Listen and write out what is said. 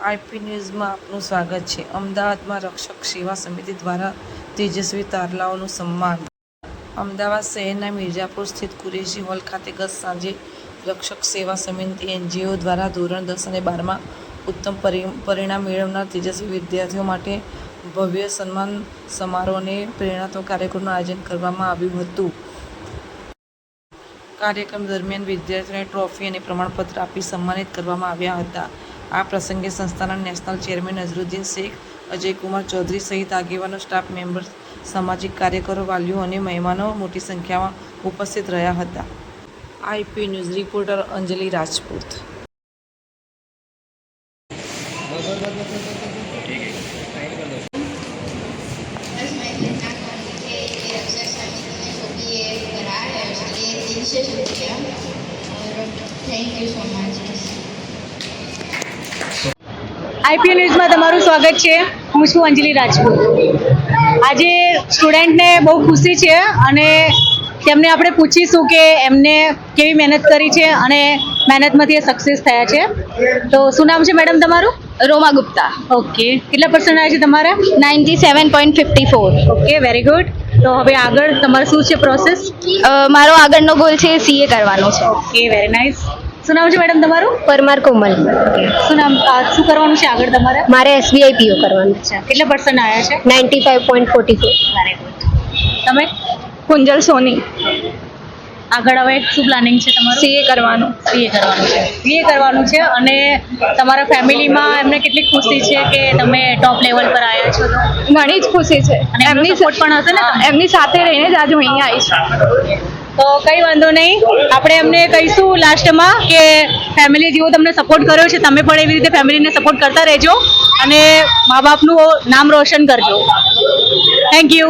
IP ન્યૂઝમાં આપનું સ્વાગત છે. અમદાવાદમાં રક્ષક સેવા સમિતિ દ્વારા તેજસ્વી તારલાઓનું સન્માન. અમદાવાદ શહેરના મિર્ઝાપુર સ્થિત કુરેશી હોલ ખાતે ગત સાંજે રક્ષક સેવા સમિતિ એનજીઓ દ્વારા ધોરણ 10 અને 12માં ઉત્તમ પરિણામ મેળવનાર તેજસ્વી વિદ્યાર્થીઓ માટે ભવ્ય સન્માન સમારોહ અને પ્રેરણાત્મક કાર્યક્રમનું આયોજન કરવામાં આવ્યું હતું. કાર્યક્રમ દરમિયાન વિદ્યાર્થીઓને ટ્રોફી અને પ્રમાણપત્ર આપી સન્માનિત કરવામાં આવ્યા હતા. આ પ્રસંગે સંસ્થાના નેશનલ ચેરમેન નઝરુદ્દીન શેખ, અજયકુમાર ચૌધરી સહિત આગેવાનો, સ્ટાફ મેમ્બર્સ, સામાજિક કાર્યકરો, વાલીઓ અને મહેમાનો મોટી સંખ્યામાં ઉપસ્થિત રહ્યા હતા. આઈપી ન્યૂઝ રિપોર્ટર અંજલિ રાજપૂત. આઈપી ન્યૂઝમાં તમારું સ્વાગત છે. હું છું અંજલિ રાજપૂત. આજે સ્ટુડન્ટને બહુ ખુશી છે અને તેમને આપણે પૂછીશું કે એમને કેવી મહેનત કરી છે અને મહેનતમાંથી એ સક્સેસ થયા છે. તો શું નામ છે મેડમ તમારું? રોમા ગુપ્તા. ઓકે, કેટલા પર્સન્ટ આવ્યા છે તમારા? 97.54. Okay, very good. તો હવે આગળ તમારે શું છે પ્રોસેસ? મારો આગળનો ગોલ છે CA કરવાનો છે. Okay, very nice. શું નામ છે મેડમ તમારું? પરમાર કોમલ. શું કરવાનું છે આગળ તમારે? મારે SBI PO કરવાનું છે. કેટલા પર્સન્ટ આવ્યા છે? 95.44. Very good. તમે? કુંજલ સોની. આગળ હવે શું પ્લાનિંગ છે તમારું? CA કરવાનું. CA કરવાનું છે અને તમારા ફેમિલીમાં એમને કેટલી ખુશી છે કે તમે ટોપ લેવલ પર આવ્યા છો? તો ઘણી જ ખુશી છે. અને એમની સપોર્ટ પણ હશે ને? એમની સાથે રહીને જ આજે હું અહીંયા આવી છું. તો કંઈ વાંધો નહીં, આપણે એમને કહીશું લાસ્ટમાં કે ફેમિલી જેવો તમને સપોર્ટ કર્યો છે, તમે પણ એવી રીતે ફેમિલીને સપોર્ટ કરતા રહેજો અને મા બાપનું નામ રોશન કરજો. Thank you.